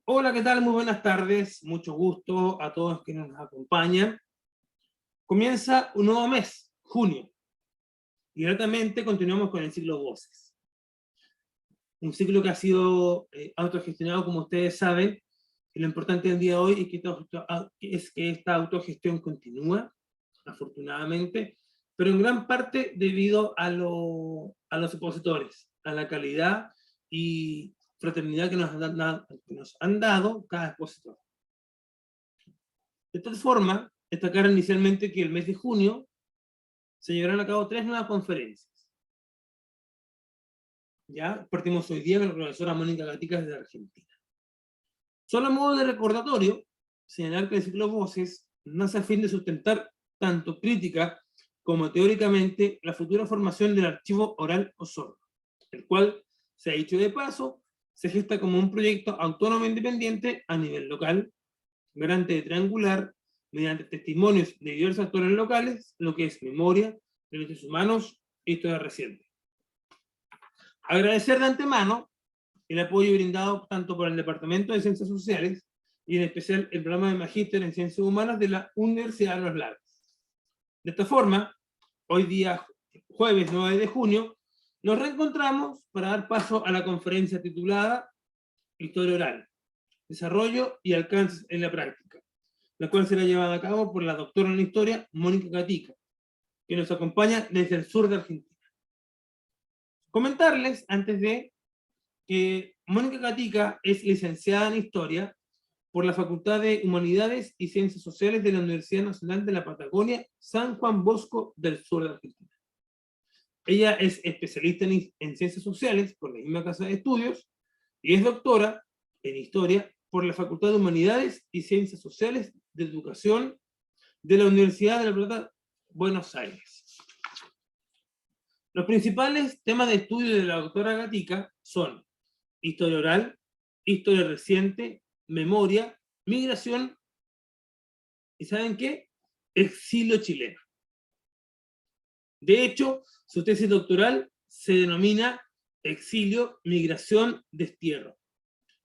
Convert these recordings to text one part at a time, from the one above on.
Hola, ¿qué tal? Muy buenas tardes. Mucho gusto a todos quienes nos acompañan. Comienza un nuevo mes, junio, y gratamente continuamos con el ciclo Voces. Un ciclo que ha sido autogestionado, como ustedes saben, y lo importante del día de hoy es que esta autogestión continúa, afortunadamente, pero en gran parte debido a los opositores, a la calidad y fraternidad que nos han dado cada expositor. De tal forma, destacar inicialmente que el mes de junio se llevarán a cabo 3 nuevas conferencias. Ya partimos hoy día con la profesora Mónica Gatica desde Argentina. Solo a modo de recordatorio, señalar que el ciclo Voces nace a fin de sustentar tanto crítica como teóricamente la futura formación del archivo oral o sordo, el cual, se ha dicho de paso, se gesta como un proyecto autónomo e independiente a nivel local, garante de triangular, mediante testimonios de diversos actores locales, lo que es memoria, derechos humanos e historia reciente. Agradecer de antemano el apoyo brindado tanto por el Departamento de Ciencias Sociales y en especial el programa de Magíster en Ciencias Humanas de la Universidad de los Lagos. De esta forma, hoy día, jueves 9 de junio, nos reencontramos para dar paso a la conferencia titulada Historia Oral, Desarrollo y Alcances en la Práctica, la cual será llevada a cabo por la doctora en Historia, Mónica Gatica, que nos acompaña desde el sur de Argentina. Comentarles, antes de que Mónica Gatica es licenciada en Historia por la Facultad de Humanidades y Ciencias Sociales de la Universidad Nacional de la Patagonia, San Juan Bosco del sur de Argentina. Ella es especialista en Ciencias Sociales por la misma casa de estudios y es doctora en Historia por la Facultad de Humanidades y Ciencias Sociales de Educación de la Universidad de La Plata, Buenos Aires. Los principales temas de estudio de la doctora Gatica son historia oral, historia reciente, memoria, migración y ¿saben qué? Exilio chileno. De hecho, su tesis doctoral se denomina Exilio, Migración, Destierro.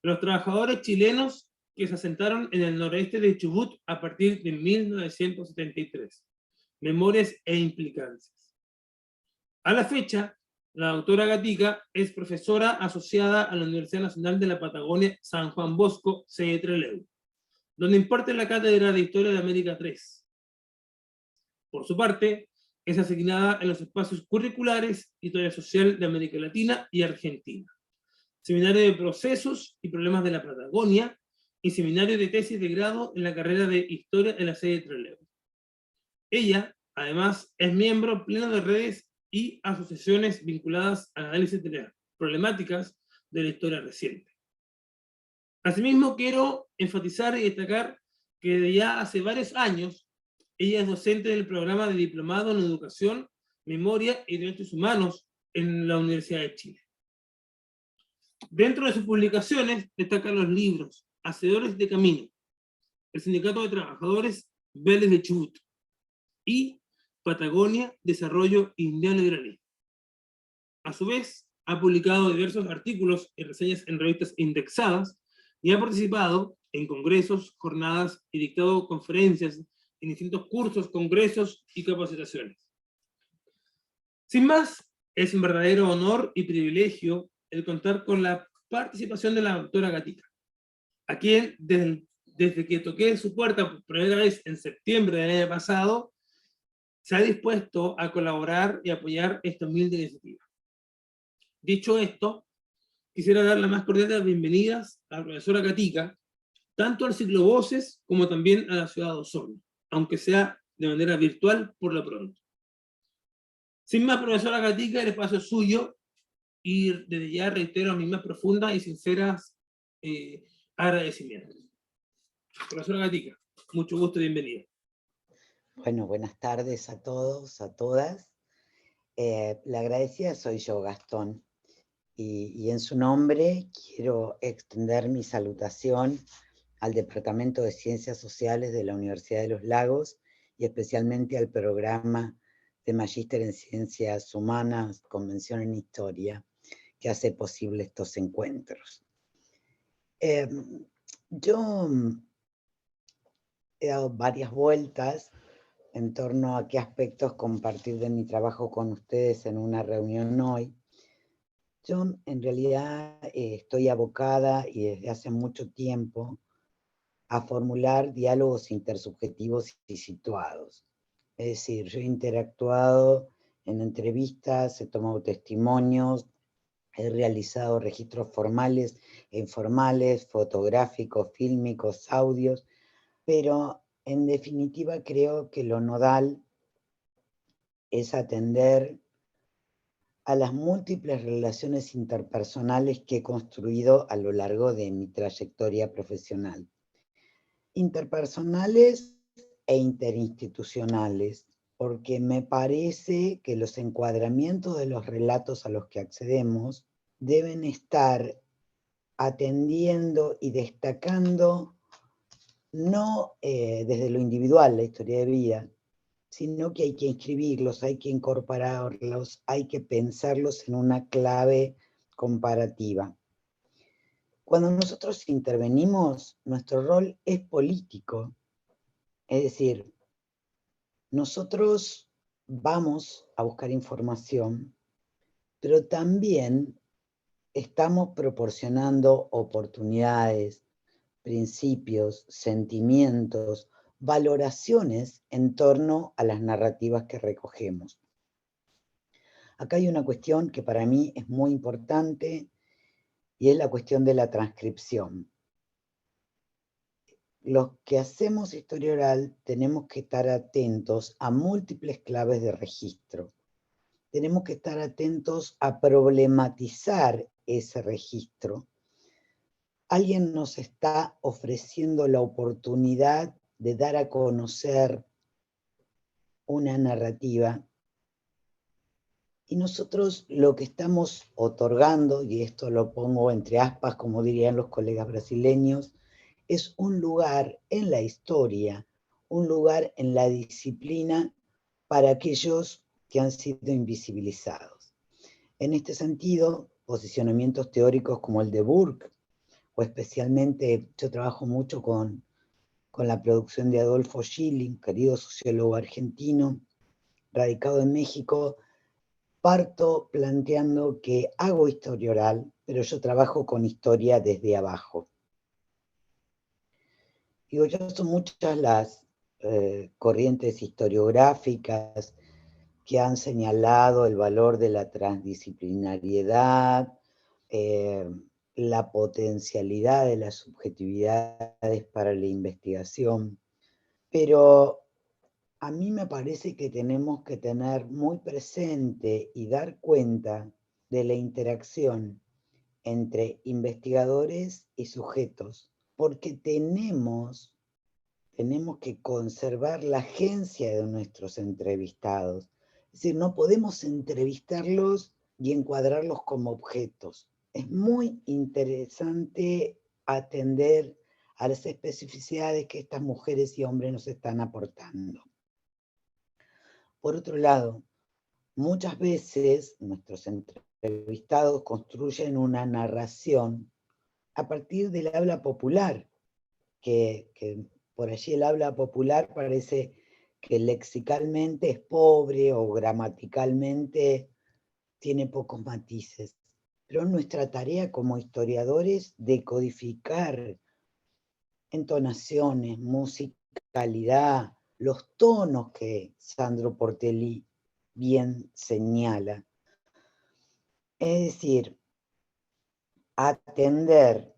Los trabajadores chilenos que se asentaron en el noroeste de Chubut a partir de 1973. Memorias e implicancias. A la fecha, la doctora Gatica es profesora asociada a la Universidad Nacional de la Patagonia San Juan Bosco, sede Trelew, donde imparte la cátedra de Historia de América III. Por su parte, es asignada en los espacios curriculares Historia Social de América Latina y Argentina, Seminario de Procesos y Problemas de la Patagonia y Seminario de Tesis de Grado en la carrera de Historia en la sede Trelew. Ella, además, es miembro pleno de redes y asociaciones vinculadas al análisis de las problemáticas de la historia reciente. Asimismo, quiero enfatizar y destacar que desde ya hace varios años ella es docente del programa de Diplomado en Educación, Memoria y Derechos Humanos en la Universidad de Chile. Dentro de sus publicaciones destacan los libros Hacedores de Camino, el Sindicato de Trabajadores Vélez de Chubut y Patagonia, Desarrollo Indiano y Graní. A su vez, ha publicado diversos artículos y reseñas en revistas indexadas y ha participado en congresos, jornadas y dictado conferencias en distintos cursos, congresos y capacitaciones. Sin más, es un verdadero honor y privilegio el contar con la participación de la doctora Gatica, a quien desde que toqué su puerta por primera vez en septiembre del año pasado, se ha dispuesto a colaborar y apoyar esta humilde iniciativa. Dicho esto, quisiera dar las más cordiales bienvenidas a la profesora Gatica, tanto al ciclo Voces como también a la ciudad de Osorno, aunque sea de manera virtual por lo pronto. Sin más, profesora Gatica, el espacio es suyo y desde ya reitero mis más profundas y sinceras agradecimientos. Profesora Gatica, mucho gusto y bienvenida. Bueno, buenas tardes a todos, a todas. La agradecida soy yo, Gastón, y en su nombre quiero extender mi salutación al Departamento de Ciencias Sociales de la Universidad de los Lagos y especialmente al programa de Magíster en Ciencias Humanas, Convención en Historia, que hace posible estos encuentros. Yo he dado varias vueltas en torno a qué aspectos compartir de mi trabajo con ustedes en una reunión hoy. Yo en realidad estoy abocada y desde hace mucho tiempo a formular diálogos intersubjetivos y situados. Es decir, yo he interactuado en entrevistas, he tomado testimonios, he realizado registros formales e informales, fotográficos, fílmicos, audios, pero en definitiva creo que lo nodal es atender a las múltiples relaciones interpersonales que he construido a lo largo de mi trayectoria profesional. Interpersonales e interinstitucionales, porque me parece que los encuadramientos de los relatos a los que accedemos deben estar atendiendo y destacando no desde lo individual, la historia de vida, sino que hay que inscribirlos, hay que incorporarlos, hay que pensarlos en una clave comparativa. Cuando nosotros intervenimos, nuestro rol es político, es decir, nosotros vamos a buscar información, pero también estamos proporcionando oportunidades, principios, sentimientos, valoraciones en torno a las narrativas que recogemos. Acá hay una cuestión que para mí es muy importante y es la cuestión de la transcripción. Los que hacemos historia oral tenemos que estar atentos a múltiples claves de registro. Tenemos que estar atentos a problematizar ese registro. Alguien nos está ofreciendo la oportunidad de dar a conocer una narrativa y nosotros lo que estamos otorgando, y esto lo pongo entre aspas como dirían los colegas brasileños, es un lugar en la historia, un lugar en la disciplina para aquellos que han sido invisibilizados. En este sentido, posicionamientos teóricos como el de Burke, o especialmente yo trabajo mucho con la producción de Adolfo Schilling, querido sociólogo argentino, radicado en México, parto planteando que hago historia oral, pero yo trabajo con historia desde abajo. Digo, ya son muchas las corrientes historiográficas que han señalado el valor de la transdisciplinariedad, la potencialidad de las subjetividades para la investigación, pero a mí me parece que tenemos que tener muy presente y dar cuenta de la interacción entre investigadores y sujetos, porque tenemos que conservar la agencia de nuestros entrevistados. Es decir, no podemos entrevistarlos y encuadrarlos como objetos. Es muy interesante atender a las especificidades que estas mujeres y hombres nos están aportando. Por otro lado, muchas veces nuestros entrevistados construyen una narración a partir del habla popular, que por allí el habla popular parece que lexicalmente es pobre o gramaticalmente tiene pocos matices. Pero es nuestra tarea como historiadores decodificar entonaciones, musicalidad, los tonos que Sandro Portelli bien señala. Es decir, atender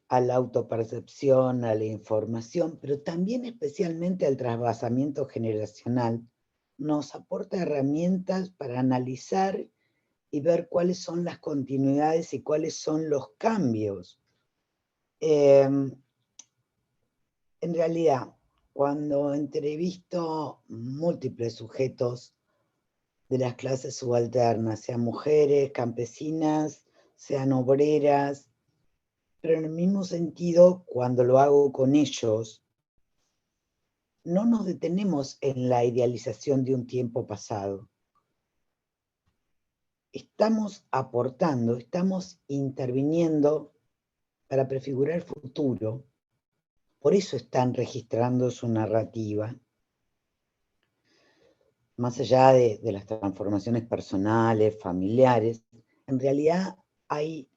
a la autopercepción, a la información, pero también especialmente al trasvasamiento generacional, nos aporta herramientas para analizar y ver cuáles son las continuidades y cuáles son los cambios. En realidad, cuando entrevisto múltiples sujetos de las clases subalternas, sean mujeres, campesinas, sean obreras, pero en el mismo sentido, cuando lo hago con ellos, no nos detenemos en la idealización de un tiempo pasado. Estamos aportando, estamos interviniendo para prefigurar el futuro, Por eso están registrando su narrativa. Más allá de las transformaciones personales, familiares, en realidad hay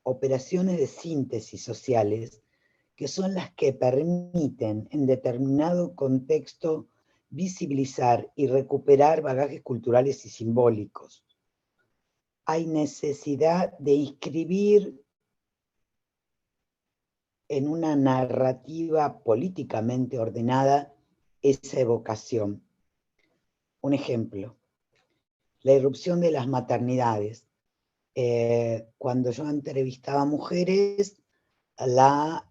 operaciones de síntesis sociales que son las que permiten en determinado contexto visibilizar y recuperar bagajes culturales y simbólicos. Hay necesidad de inscribir en una narrativa políticamente ordenada esa evocación. Un ejemplo, la irrupción de las maternidades. Cuando yo entrevistaba mujeres, la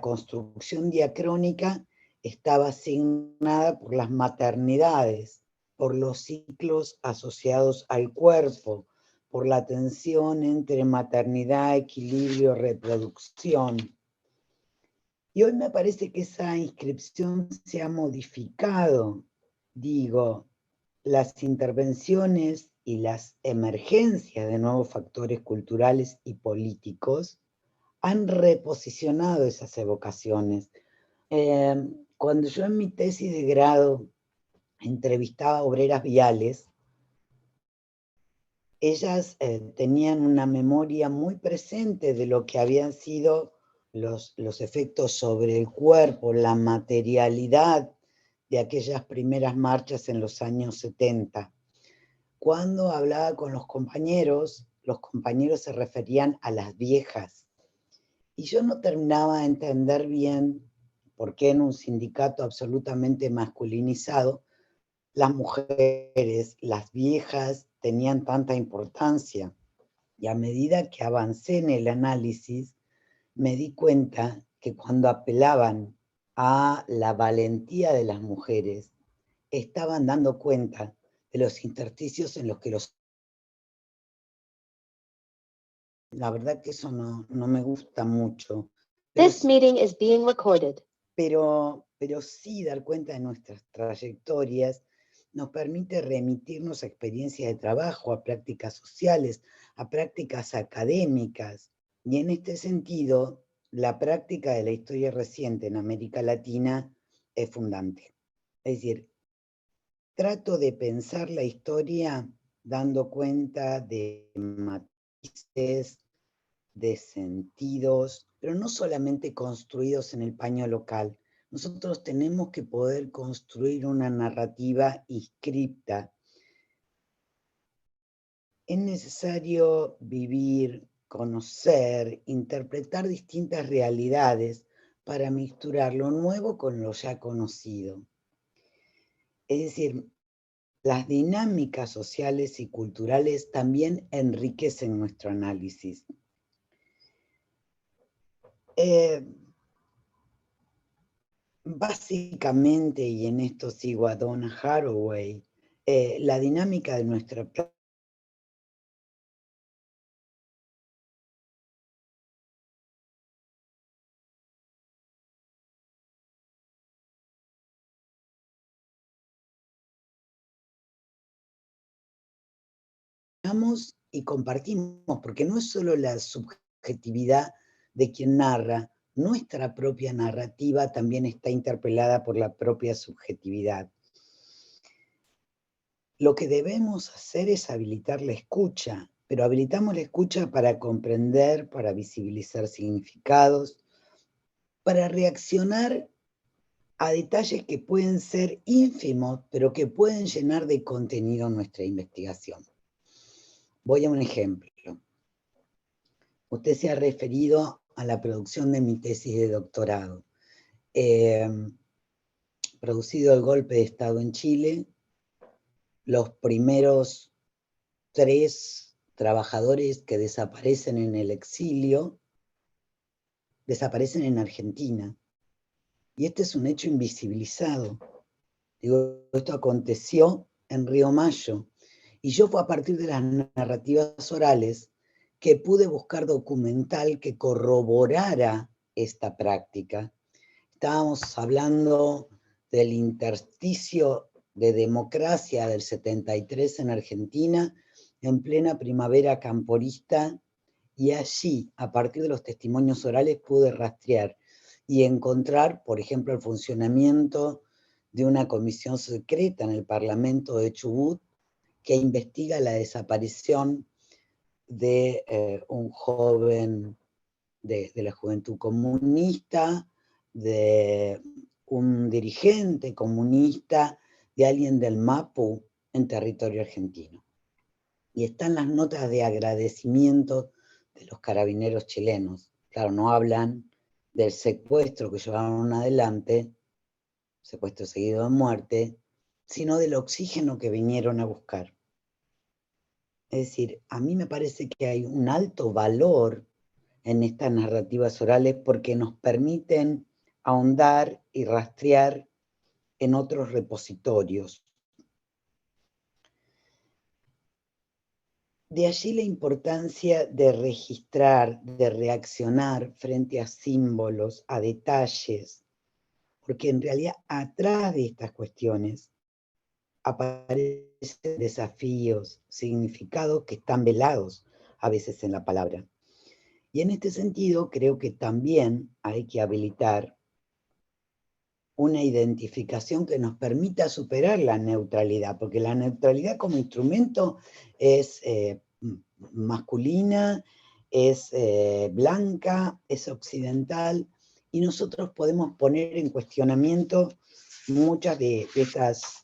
construcción diacrónica estaba asignada por las maternidades, por los ciclos asociados al cuerpo, por la tensión entre maternidad, equilibrio, reproducción. Y hoy me parece que esa inscripción se ha modificado. Digo, las intervenciones y las emergencias de nuevos factores culturales y políticos han reposicionado esas evocaciones. Cuando yo en mi tesis de grado entrevistaba obreras viales, ellas tenían una memoria muy presente de lo que habían sido los efectos sobre el cuerpo, la materialidad de aquellas primeras marchas en los años 70. Cuando hablaba con los compañeros se referían a las viejas. Y yo no terminaba de entender bien por qué en un sindicato absolutamente masculinizado las mujeres, las viejas, tenían tanta importancia. Y a medida que avancé en el análisis, me di cuenta que cuando apelaban a la valentía de las mujeres, estaban dando cuenta de los intersticios en los que los... La verdad que eso no me gusta mucho. This meeting is being recorded. Pero sí dar cuenta de nuestras trayectorias nos permite remitirnos a experiencias de trabajo, a prácticas sociales, a prácticas académicas. Y en este sentido, la práctica de la historia reciente en América Latina es fundante. Es decir, trato de pensar la historia dando cuenta de matices, de sentidos, pero no solamente construidos en el paño local. Nosotros tenemos que poder construir una narrativa inscripta. Es necesario vivir, conocer, interpretar distintas realidades para misturar lo nuevo con lo ya conocido. Es decir, las dinámicas sociales y culturales también enriquecen nuestro análisis. Básicamente, y en esto sigo a Donna Haraway, la dinámica de nuestra y compartimos, porque no es solo la subjetividad de quien narra, nuestra propia narrativa también está interpelada por la propia subjetividad. Lo que debemos hacer es habilitar la escucha, pero habilitamos la escucha para comprender, para visibilizar significados, para reaccionar a detalles que pueden ser ínfimos, pero que pueden llenar de contenido nuestra investigación. Voy a un ejemplo. Usted se ha referido a la producción de mi tesis de doctorado. Producido el golpe de Estado en Chile, los primeros 3 trabajadores que desaparecen en el exilio, desaparecen en Argentina. Y este es un hecho invisibilizado. Digo, esto aconteció en Río Mayo. Y yo fue a partir de las narrativas orales que pude buscar documental que corroborara esta práctica. Estábamos hablando del intersticio de democracia del 73 en Argentina, en plena primavera camporista, y allí, a partir de los testimonios orales, pude rastrear y encontrar, por ejemplo, el funcionamiento de una comisión secreta en el Parlamento de Chubut que investiga la desaparición de un joven de la juventud comunista, de un dirigente comunista, de alguien del Mapu en territorio argentino. Y están las notas de agradecimiento de los carabineros chilenos. Claro, no hablan del secuestro que llevaron adelante, secuestro seguido de muerte, sino del oxígeno que vinieron a buscar. Es decir, a mí me parece que hay un alto valor en estas narrativas orales porque nos permiten ahondar y rastrear en otros repositorios. De allí la importancia de registrar, de reaccionar frente a símbolos, a detalles, porque en realidad atrás de estas cuestiones aparecen desafíos, significados que están velados a veces en la palabra. Y en este sentido creo que también hay que habilitar una identificación que nos permita superar la neutralidad, porque la neutralidad como instrumento es masculina, es blanca, es occidental, y nosotros podemos poner en cuestionamiento muchas de estas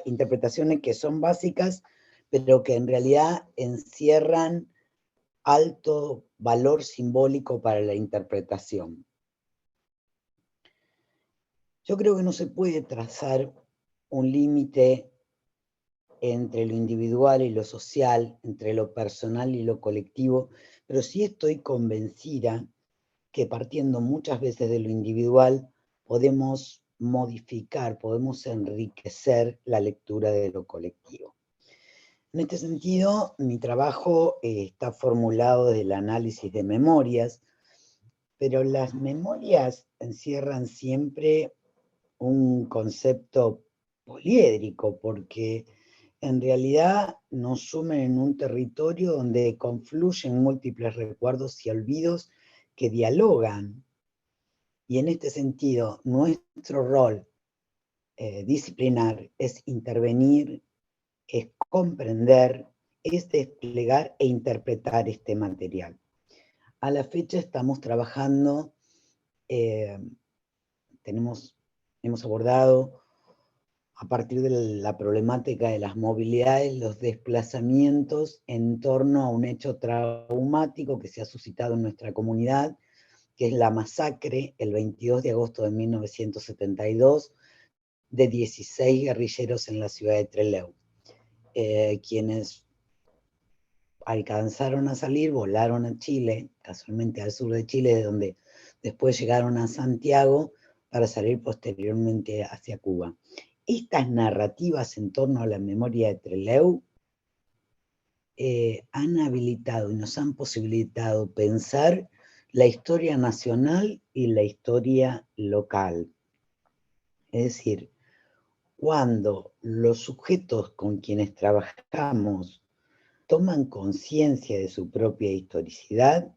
interpretaciones que son básicas, pero que en realidad encierran alto valor simbólico para la interpretación. Yo creo que no se puede trazar un límite entre lo individual y lo social, entre lo personal y lo colectivo, pero sí estoy convencida que partiendo muchas veces de lo individual podemos modificar, podemos enriquecer la lectura de lo colectivo. En este sentido, mi trabajo está formulado desde el análisis de memorias, pero las memorias encierran siempre un concepto poliédrico, porque en realidad nos sumen en un territorio donde confluyen múltiples recuerdos y olvidos que dialogan. Y en este sentido, nuestro rol disciplinar es intervenir, es comprender, es desplegar e interpretar este material. A la fecha estamos trabajando, hemos abordado a partir de la problemática de las movilidades, los desplazamientos en torno a un hecho traumático que se ha suscitado en nuestra comunidad, que es la masacre el 22 de agosto de 1972 de 16 guerrilleros en la ciudad de Trelew. Quienes alcanzaron a salir, volaron a Chile, casualmente al sur de Chile, de donde después llegaron a Santiago para salir posteriormente hacia Cuba. Estas narrativas en torno a la memoria de Trelew han habilitado y nos han posibilitado pensar la historia nacional y la historia local. Es decir, cuando los sujetos con quienes trabajamos toman conciencia de su propia historicidad,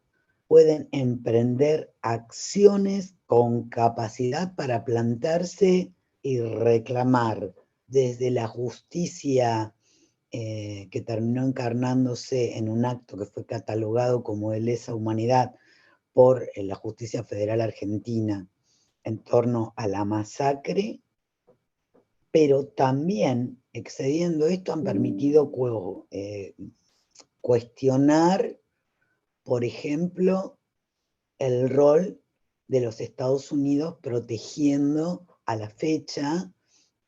pueden emprender acciones con capacidad para plantarse y reclamar desde la justicia que terminó encarnándose en un acto que fue catalogado como de lesa humanidad por la Justicia Federal Argentina en torno a la masacre, pero también, excediendo esto, han permitido cuestionar, por ejemplo, el rol de los Estados Unidos protegiendo a la fecha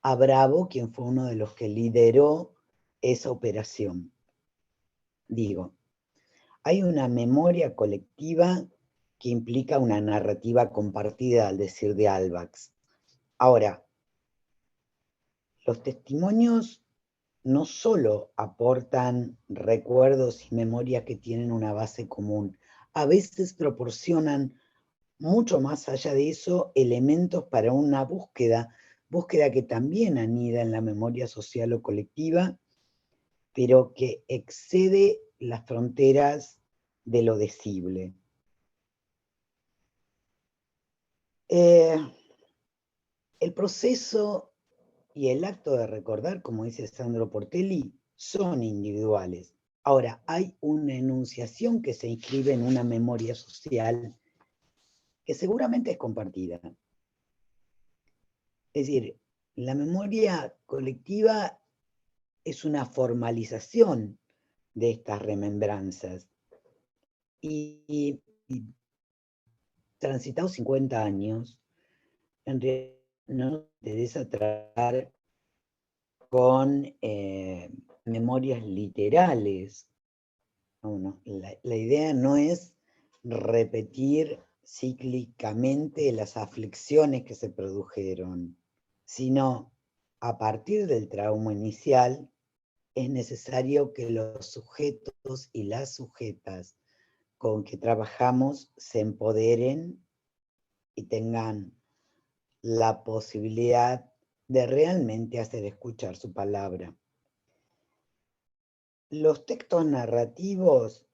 a Bravo, quien fue uno de los que lideró esa operación. Digo, hay una memoria colectiva que implica una narrativa compartida, al decir de Albax. Ahora, los testimonios no solo aportan recuerdos y memorias que tienen una base común, a veces proporcionan mucho más allá de eso elementos para una búsqueda que también anida en la memoria social o colectiva, pero que excede las fronteras de lo decible. El proceso y el acto de recordar, como dice Sandro Portelli, son individuales. Ahora, hay una enunciación que se inscribe en una memoria social que seguramente es compartida. Es decir, la memoria colectiva es una formalización de estas remembranzas. Y transitados 50 años, en realidad no nos interesa tratar con memorias literales. No, la idea no es repetir cíclicamente las aflicciones que se produjeron, sino a partir del trauma inicial es necesario que los sujetos y las sujetas con que trabajamos se empoderen y tengan la posibilidad de realmente hacer escuchar su palabra. Los textos narrativos,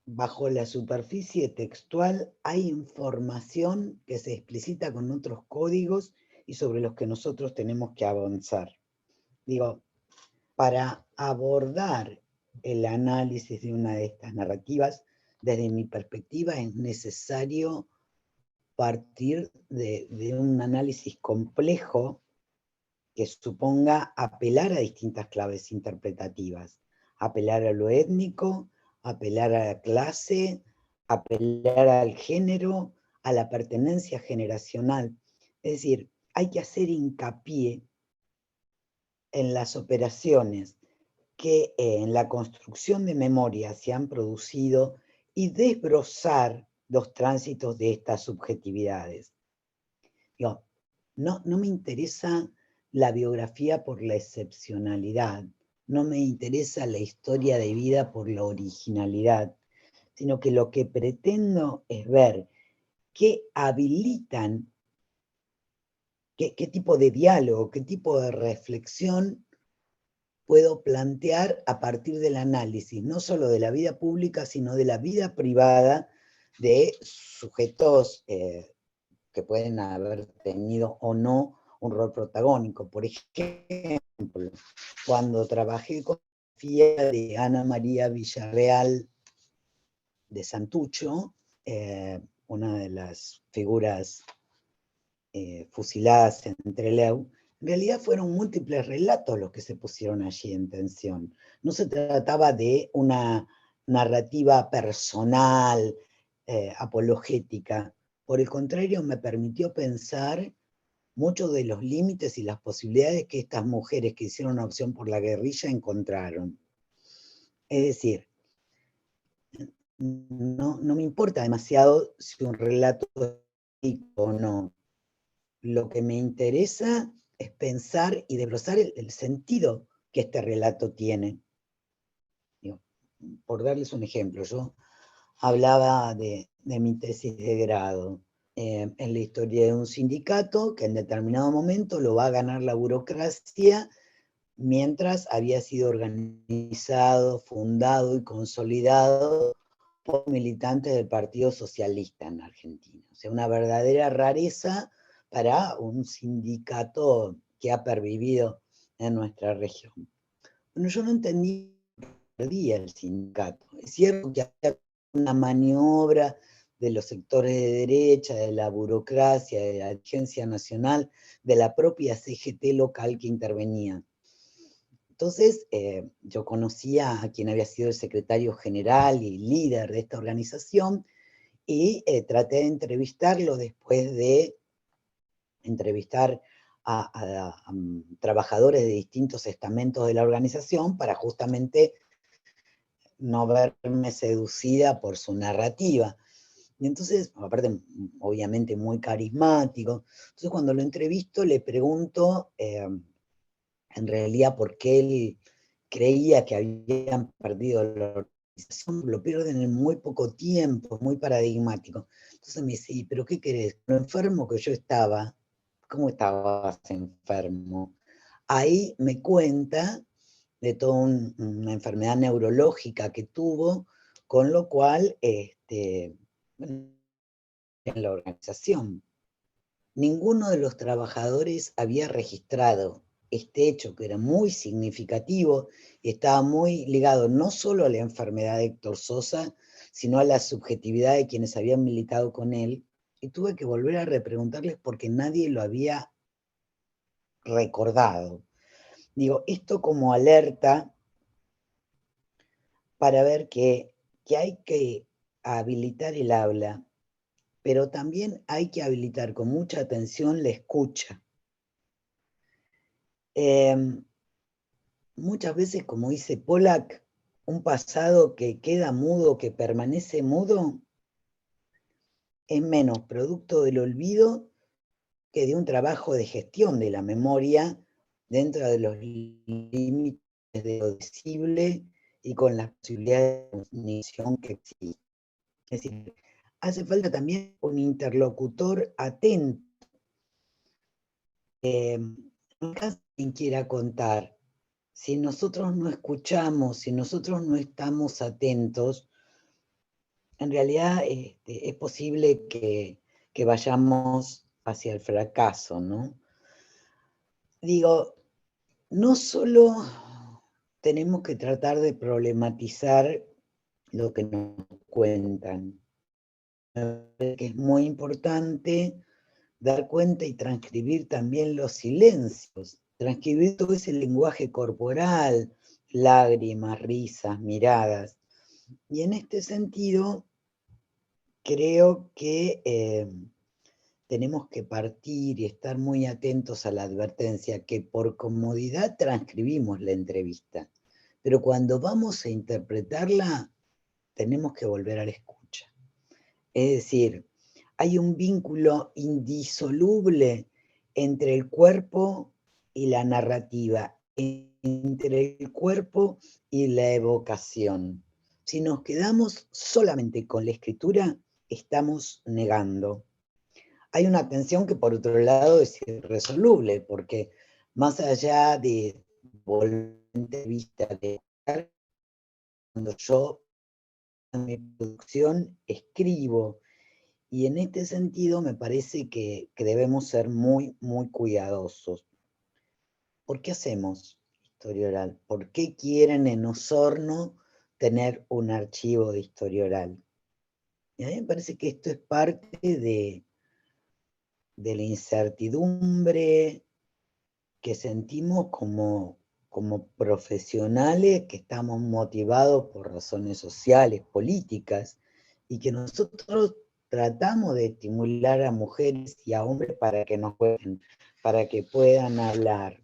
bajo la superficie textual, hay información que se explicita con otros códigos y sobre los que nosotros tenemos que avanzar. Digo, para abordar el análisis de una de estas narrativas, desde mi perspectiva es necesario partir de un análisis complejo que suponga apelar a distintas claves interpretativas, apelar a lo étnico, apelar a la clase, apelar al género, a la pertenencia generacional. Es decir, hay que hacer hincapié en las operaciones que en la construcción de memoria se han producido y desbrozar los tránsitos de estas subjetividades. Digo, no me interesa la biografía por la excepcionalidad, no me interesa la historia de vida por la originalidad, sino que lo que pretendo es ver qué habilitan, qué tipo de diálogo, qué tipo de reflexión puedo plantear a partir del análisis, no solo de la vida pública, sino de la vida privada de sujetos que pueden haber tenido o no un rol protagónico. Por ejemplo, cuando trabajé con la biografía de Ana María Villarreal de Santucho, una de las figuras fusiladas en Trelew, en realidad fueron múltiples relatos los que se pusieron allí en tensión. No se trataba de una narrativa personal, apologética. Por el contrario, me permitió pensar muchos de los límites y las posibilidades que estas mujeres que hicieron una opción por la guerrilla encontraron. Es decir, no me importa demasiado si un relato es ético o no. Lo que me interesa es pensar y desglosar el sentido que este relato tiene. Digo, por darles un ejemplo, yo hablaba de mi tesis de grado en la historia de un sindicato que en determinado momento lo va a ganar la burocracia mientras había sido organizado, fundado y consolidado por militantes del Partido Socialista en Argentina. O sea, una verdadera rareza para un sindicato que ha pervivido en nuestra región. Bueno, yo no entendí perdía el sindicato. Es cierto que había una maniobra de los sectores de derecha, de la burocracia, de la Agencia Nacional, de la propia CGT local que intervenía. Entonces, yo conocía a quien había sido el secretario general y líder de esta organización y traté de entrevistarlo después de entrevistar a trabajadores de distintos estamentos de la organización para justamente no verme seducida por su narrativa. Y entonces, aparte, obviamente muy carismático, entonces cuando lo entrevisto le pregunto en realidad por qué él creía que habían perdido la organización, lo pierden en muy poco tiempo, muy paradigmático. Entonces me dice, ¿pero qué querés? Lo enfermo que yo estaba, ¿cómo estabas enfermo? Ahí me cuenta de toda una enfermedad neurológica que tuvo, con lo cual, bueno, en la organización. ninguno de los trabajadores había registrado este hecho, que era muy significativo y estaba muy ligado no solo a la enfermedad de Héctor Sosa, sino a la subjetividad de quienes habían militado con él, y tuve que volver a repreguntarles porque nadie lo había recordado. Digo, esto como alerta para ver que hay que habilitar el habla, pero también hay que habilitar con mucha atención la escucha. Muchas veces, como dice Pollack, un pasado que queda mudo, que permanece mudo, es menos producto del olvido que de un trabajo de gestión de la memoria dentro de los límites de lo decible y con las posibilidades de cognición que existen. Es decir, hace falta también un interlocutor atento. No alcanza quien quiera contar. Si nosotros no escuchamos, si nosotros no estamos atentos, en realidad es posible que vayamos hacia el fracaso, ¿no? Digo, no solo tenemos que tratar de problematizar lo que nos cuentan, que es muy importante dar cuenta y transcribir también los silencios, transcribir todo ese lenguaje corporal, lágrimas, risas, miradas. Y en este sentido, creo que tenemos que partir y estar muy atentos a la advertencia que por comodidad transcribimos la entrevista, pero cuando vamos a interpretarla, tenemos que volver a la escucha. Es decir, hay un vínculo indisoluble entre el cuerpo y la narrativa, entre el cuerpo y la evocación. Si nos quedamos solamente con la escritura, estamos negando. Hay una tensión que por otro lado es irresoluble, porque más allá de volver a entrevista, de cuando yo en mi producción escribo, y en este sentido me parece que debemos ser muy, muy cuidadosos. ¿Por qué hacemos historia oral? ¿Por qué quieren en Osorno tener un archivo de historia oral? Y a mí me parece que esto es parte de la incertidumbre que sentimos como profesionales que estamos motivados por razones sociales, políticas, y que nosotros tratamos de estimular a mujeres y a hombres para que nos cuenten, para que puedan hablar.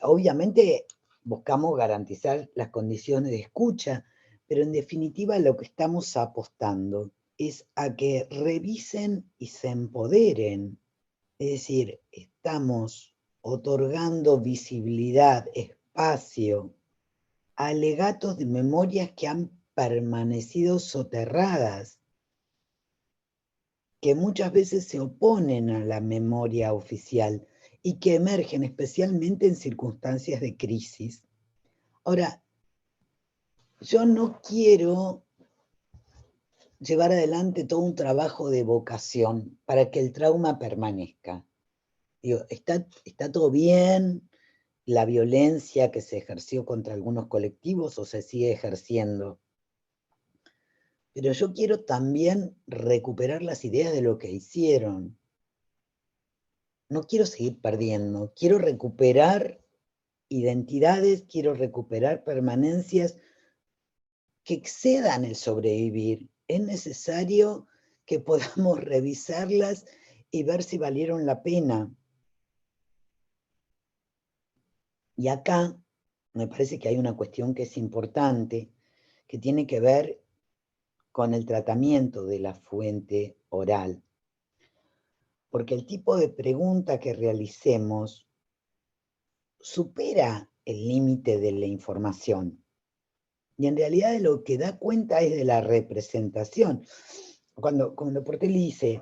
Obviamente buscamos garantizar las condiciones de escucha, pero en definitiva lo que estamos apostando es a que revisen y se empoderen. Es decir, estamos otorgando visibilidad, espacio a alegatos de memorias que han permanecido soterradas, que muchas veces se oponen a la memoria oficial y que emergen especialmente en circunstancias de crisis. Ahora, yo no quiero llevar adelante todo un trabajo de evocación para que el trauma permanezca. Digo, está todo bien, la violencia que se ejerció contra algunos colectivos o se sigue ejerciendo. Pero yo quiero también recuperar las ideas de lo que hicieron. No quiero seguir perdiendo, quiero recuperar identidades, quiero recuperar permanencias que excedan el sobrevivir. Es necesario que podamos revisarlas y ver si valieron la pena. Y acá me parece que hay una cuestión que es importante, que tiene que ver con el tratamiento de la fuente oral. Porque el tipo de pregunta que realicemos supera el límite de la información. Y en realidad de lo que da cuenta es de la representación. Cuando Portelli dice,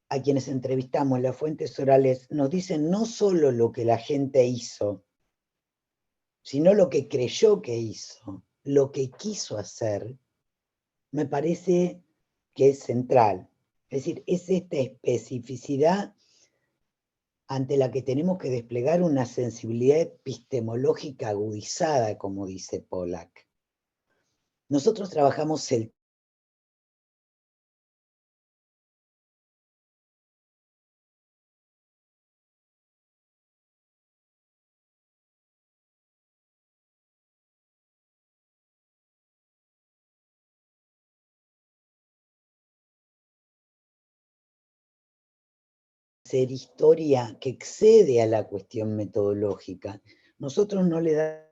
a quienes entrevistamos, las fuentes orales nos dicen no solo lo que la gente hizo, sino lo que creyó que hizo, lo que quiso hacer, me parece que es central. Es decir, es esta especificidad ante la que tenemos que desplegar una sensibilidad epistemológica agudizada, como dice Pollack. Nosotros trabajamos el hacer historia que excede a la cuestión metodológica. Nosotros no le damos